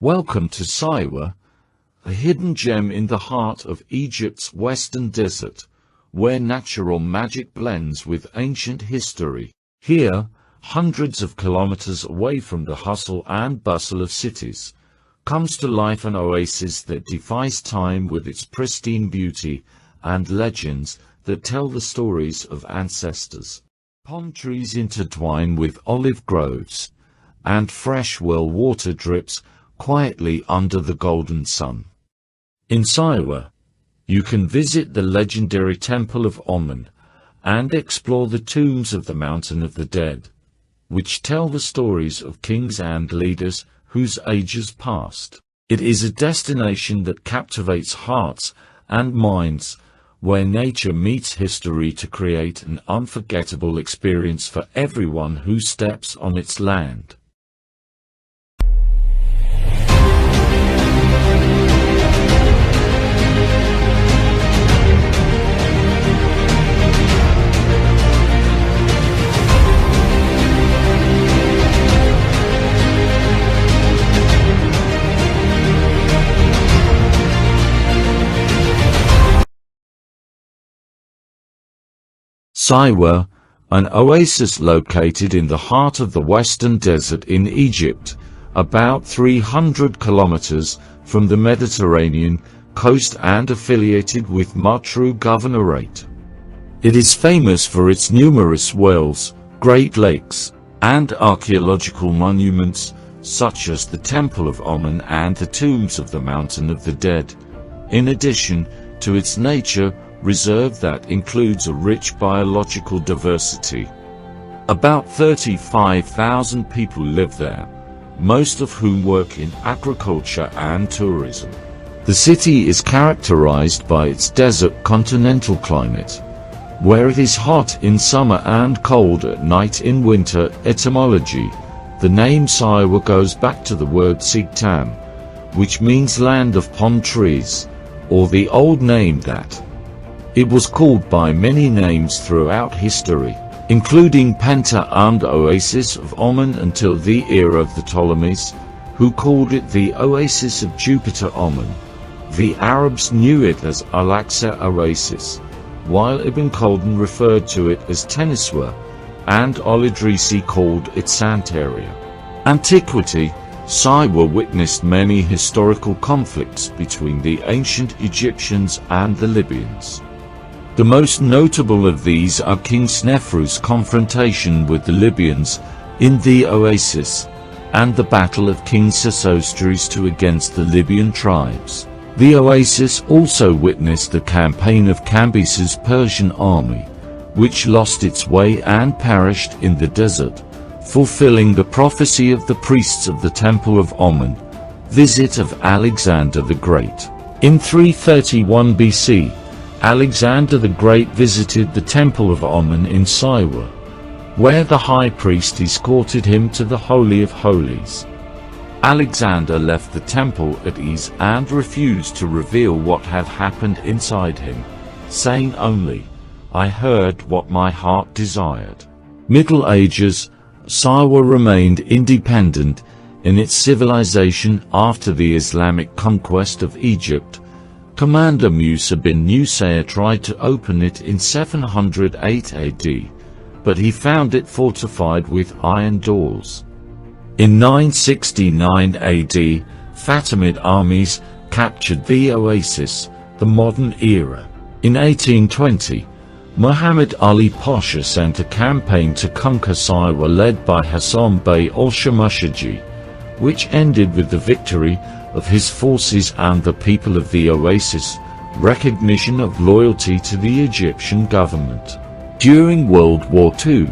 Welcome to Saiwa, a hidden gem in the heart of Egypt's western desert, where natural magic blends with ancient history. Here, hundreds of kilometers away from the hustle and bustle of cities, comes to life an oasis that defies time with its pristine beauty and legends that tell the stories of ancestors. Palm trees intertwine with olive groves, and fresh well water drips quietly under the golden sun. In Saiwa, you can visit the legendary Temple of Amun and explore the tombs of the Mountain of the Dead, which tell the stories of kings and leaders whose ages passed. It is a destination that captivates hearts and minds, where nature meets history to create an unforgettable experience for everyone who steps on its land. Saiwa, an oasis located in the heart of the western desert in Egypt, about 300 kilometers from the Mediterranean coast and affiliated with Matru Governorate. It is famous for its numerous wells, Great Lakes, and archaeological monuments such as the Temple of Amun and the tombs of the Mountain of the Dead, in addition to its nature reserve that includes a rich biological diversity. About 35,000 people live there, most of whom work in agriculture and tourism. The city is characterized by its desert continental climate, where it is hot in summer and cold at night in winter. Etymology: the name Saiwa goes back to the word Sigtam, which means land of palm trees, or the old name that. It was called by many names throughout history, including Penta and Oasis of Amun until the era of the Ptolemies, who called it the Oasis of Jupiter Amun. The Arabs knew it as Al-Aqsa Oasis, while Ibn Khaldun referred to it as Teniswa, and Al-Idrisi called it Santeria. Antiquity: Saiwa witnessed many historical conflicts between the ancient Egyptians and the Libyans. The most notable of these are King Snefru's confrontation with the Libyans in the oasis, and the battle of King Sesostris II against the Libyan tribes. The oasis also witnessed the campaign of Cambis's Persian army, which lost its way and perished in the desert, fulfilling the prophecy of the priests of the Temple of Amun, visit of Alexander the Great. In 331 BC, Alexander the Great visited the Temple of Amun in Saiwa, where the high priest escorted him to the Holy of Holies. Alexander left the temple at ease and refused to reveal what had happened inside him, saying only, "I heard what my heart desired." Middle Ages: Saiwa remained independent in its civilization after the Islamic conquest of Egypt. Commander Musa bin Nusayr tried to open it in 708 AD, but he found it fortified with iron doors. In 969 AD, Fatimid armies captured the oasis, the modern era. In 1820, Muhammad Ali Pasha sent a campaign to conquer Saiwa led by Hassan Bey al-Shamushiji, which ended with the victory of his forces and the people of the oasis, recognition of loyalty to the Egyptian government. During World War II,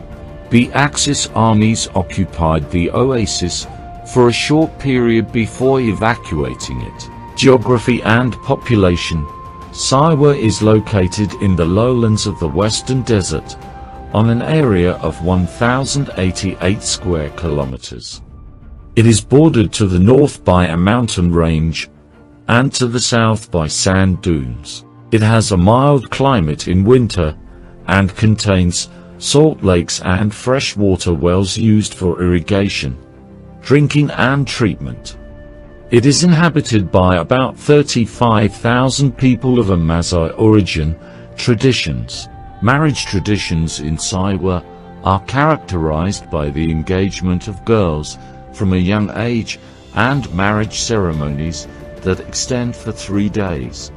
the Axis armies occupied the oasis for a short period before evacuating it. Geography and population: Saiwa is located in the lowlands of the western desert, on an area of 1,088 square kilometers. It is bordered to the north by a mountain range, and to the south by sand dunes. It has a mild climate in winter, and contains salt lakes and freshwater wells used for irrigation, drinking and treatment. It is inhabited by about 35,000 people of Amazigh origin. Traditions. Marriage traditions in Saiwa are characterized by the engagement of girls from a young age and marriage ceremonies that extend for 3 days.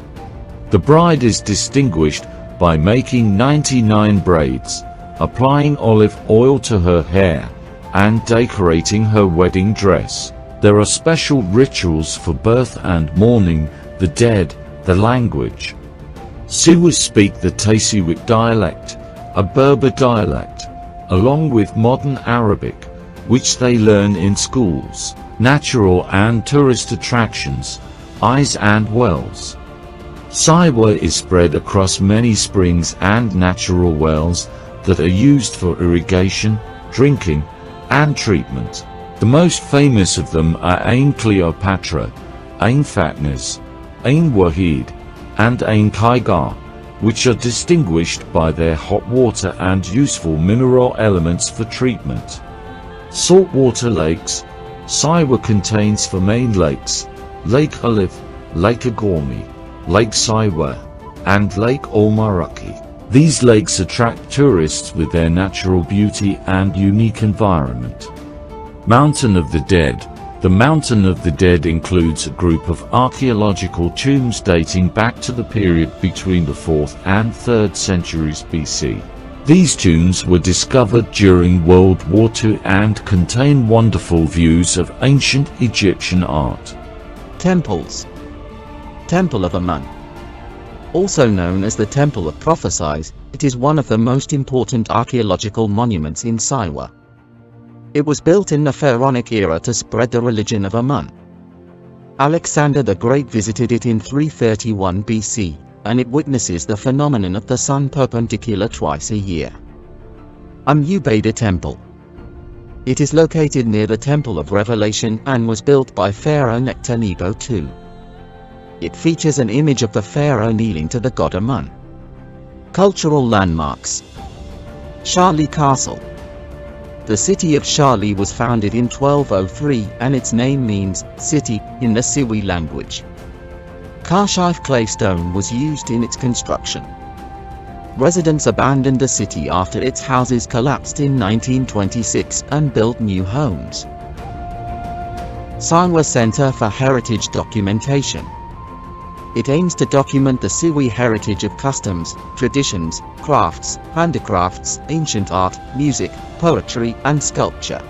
The bride is distinguished by making 99 braids, applying olive oil to her hair, and decorating her wedding dress. There are special rituals for birth and mourning, the dead, the language. Siwas speak the Tasiwak dialect, a Berber dialect, along with modern Arabic, which they learn in schools. Natural and tourist attractions, eyes and wells. Saiwa is spread across many springs and natural wells that are used for irrigation, drinking, and treatment. The most famous of them are Ain Cleopatra, Ain Fatness, Ain Wahid, and Ain Kaigar, which are distinguished by their hot water and useful mineral elements for treatment. Saltwater lakes. Saiwa contains 4 main lakes: Lake Olive, Lake Agormi, Lake Saiwa, and Lake Olmaraki. These lakes attract tourists with their natural beauty and unique environment. Mountain of the Dead. The Mountain of the Dead includes a group of archaeological tombs dating back to the period between the 4th and 3rd centuries BC. These tombs were discovered during World War II and contain wonderful views of ancient Egyptian art. Temples. Temple of Amun. Also known as the Temple of Prophecies, it is one of the most important archaeological monuments in Saiwa. It was built in the Pharaonic era to spread the religion of Amun. Alexander the Great visited it in 331 BC, and it witnesses the phenomenon of the sun perpendicular twice a year. Ubaydah Temple. It is located near the Temple of Revelation and was built by Pharaoh Nectanebo II. It features an image of the pharaoh kneeling to the god Amun. Cultural landmarks. Shali Castle. The city of Shali was founded in 1203 and its name means city in the Siwi language. Kashif clay stone was used in its construction. Residents abandoned the city after its houses collapsed in 1926 and built new homes. Saiwa Center for Heritage Documentation. It aims to document the Siwi heritage of customs, traditions, crafts, handicrafts, ancient art, music, poetry, and sculpture.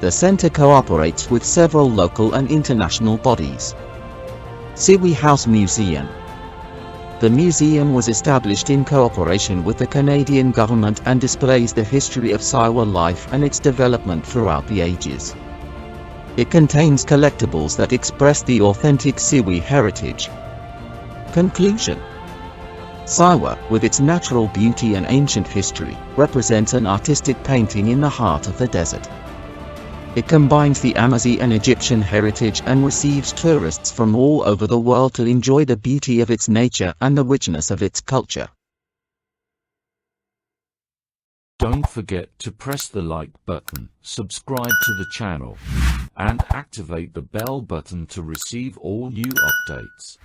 The center cooperates with several local and international bodies. Siwi House Museum. The museum was established in cooperation with the Canadian government and displays the history of Saiwa life and its development throughout the ages. It contains collectibles that express the authentic Siwi heritage. Conclusion. Saiwa, with its natural beauty and ancient history, represents an artistic painting in the heart of the desert. It combines the Amazigh and Egyptian heritage and receives tourists from all over the world to enjoy the beauty of its nature and the richness of its culture. Don't forget to press the like button, subscribe to the channel, and activate the bell button to receive all new updates.